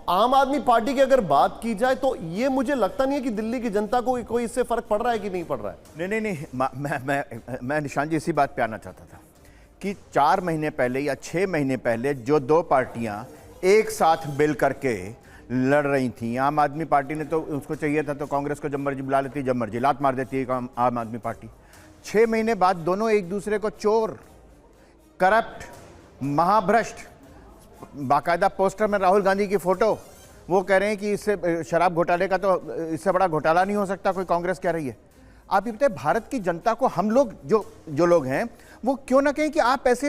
आम आदमी पार्टी की अगर बात की जाए तो ये मुझे लगता नहीं है कि दिल्ली की जनता को कोई इससे फर्क पड़ रहा है कि नहीं पड़ रहा है। नहीं, मैं निशान जी इसी बात पे आना चाहता था कि 4 महीने पहले या 6 महीने पहले जो 2 पार्टियां एक साथ मिल करके लड़ रही थी, आम आदमी पार्टी ने तो उसको चाहिए था तो कांग्रेस को जब मर्जी बुला लेती, जब मर्जी लात मार देती है आम आदमी पार्टी। 6 महीने बाद दोनों एक दूसरे को चोर, करप्ट, महाभ्रष्ट, बाकायदा पोस्टर में राहुल गांधी की फोटो, वो कह रहे हैं कि इससे शराब घोटाले का तो इससे बड़ा घोटाला नहीं हो सकता, कोई कांग्रेस कह रही है। आप ये बताइए, भारत की जनता को हम लोग जो लोग हैं वो क्यों ना कहें कि आप ऐसे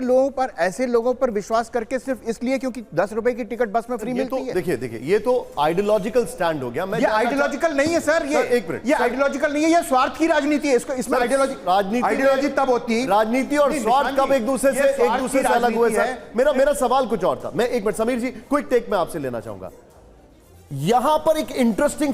लोगों पर विश्वास करके सिर्फ इसलिए क्योंकि 10 रुपए की टिकट बस में फ्री मिलती है। देखिए ये तो आइडियोलॉजिकल स्टैंड हो गया। ये आइडियोलॉजिकल नहीं है सर, ये एक मिनट, ये आइडियोलॉजिकल नहीं है, ये स्वार्थ की राजनीति है। इसमें आइडियोलॉजी तब होती है, राजनीति और स्वार्थ कब एक दूसरे से अलग हुए सर? मेरा सवाल कुछ और था। मैं एक मिनट समीर जी क्विक टेक में आपसे लेना चाहूंगा। यहां पर एक इंटरेस्टिंग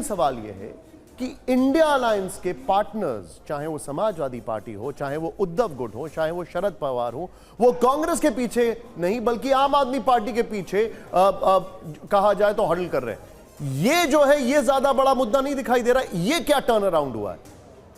सवाल यह है कि इंडिया अलायंस के पार्टनर्स, चाहे वो समाजवादी पार्टी हो, चाहे वो उद्धव गुट हो, चाहे वो शरद पवार हो, वो कांग्रेस के पीछे नहीं बल्कि आम आदमी पार्टी के पीछे कहा जाए तो हडल कर रहे हैं। ये जो है ये ज्यादा बड़ा मुद्दा नहीं दिखाई दे रहा। ये क्या टर्न अराउंड हुआ है?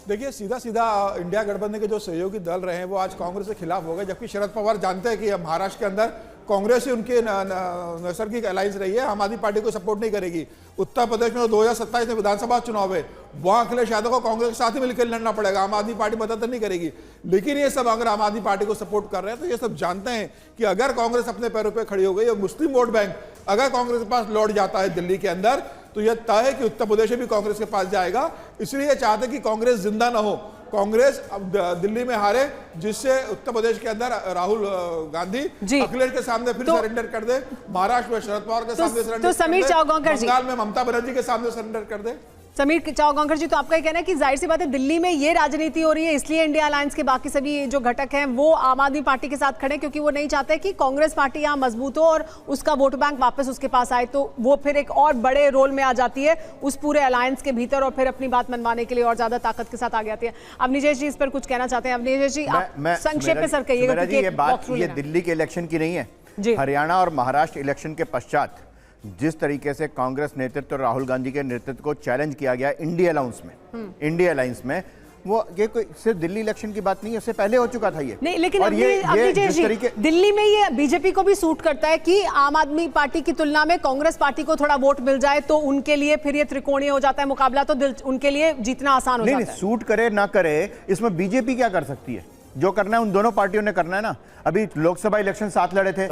देखिए सीधा इंडिया गठबंधन के जो सहयोगी दल रहे हैं वो आज कांग्रेस के खिलाफ हो गए, जबकि शरद पवार जानते हैं कि महाराष्ट्र के अंदर कांग्रेस ही उनके नैसर्गिक अलायंस रही है, आम आदमी पार्टी को सपोर्ट नहीं करेगी। उत्तर प्रदेश में 2027 में विधानसभा चुनाव है, वहां अखिलेश यादव को कांग्रेस के साथ ही मिलकर लड़ना पड़ेगा, आम आदमी पार्टी मदद नहीं करेगी। लेकिन ये सब अगर आम आदमी पार्टी को सपोर्ट कर रहे हैं तो ये सब जानते हैं कि अगर कांग्रेस अपने पैरों पर खड़ी हो गई और मुस्लिम वोट बैंक अगर कांग्रेस के पास लौट जाता है दिल्ली के अंदर, तो यह तय है कि उत्तर प्रदेश भी कांग्रेस के पास जाएगा। इसलिए चाहते कि कांग्रेस जिंदा ना हो, कांग्रेस अब दिल्ली में हारे, जिससे उत्तर प्रदेश के अंदर राहुल गांधी अखिलेश के सामने फिर सरेंडर कर दे, महाराष्ट्र में शरद पवार के सामने सरेंडर कर दे, बंगाल में ममता बनर्जी के सामने सरेंडर कर दे। समीर चावगांकर जी, तो आपका ये कहना है कि जाहिर सी बात है दिल्ली में ये राजनीति हो रही है, इसलिए इंडिया अलायंस के बाकी सभी जो घटक हैं वो आम आदमी पार्टी के साथ खड़े, क्योंकि वो नहीं चाहते कि कांग्रेस पार्टी यहाँ मजबूत हो और उसका वोट बैंक वापस उसके पास आए, तो वो फिर एक और बड़े रोल में आ जाती है उस पूरे अलायंस के भीतर और फिर अपनी बात मनवाने के लिए और ज्यादा ताकत के साथ आगे आती है। अवनीश जी इस पर कुछ कहना चाहते हैं? अवनीश जी आप संक्षेप में सर कहिएगा। ये दिल्ली के इलेक्शन की नहीं है, हरियाणा और महाराष्ट्र इलेक्शन के पश्चात जिस तरीके से कांग्रेस नेतृत्व और राहुल गांधी के नेतृत्व को चैलेंज किया गया इंडिया अलायंस में, वो ये कोई सिर्फ दिल्ली इलेक्शन की बात नहीं है, उससे पहले हो चुका था ये। नहीं, लेकिन दिल्ली में ये बीजेपी को भी सूट करता है कि आम आदमी पार्टी की तुलना में कांग्रेस पार्टी को थोड़ा वोट मिल जाए तो उनके लिए फिर ये त्रिकोणीय हो जाता है मुकाबला, तो उनके लिए जीतना आसान हो जाता है। नहीं, सूट करे ना करे इसमें बीजेपी क्या कर सकती है? जो करना है उन दोनों पार्टियों ने करना है ना। अभी लोकसभा इलेक्शन साथ लड़े थे,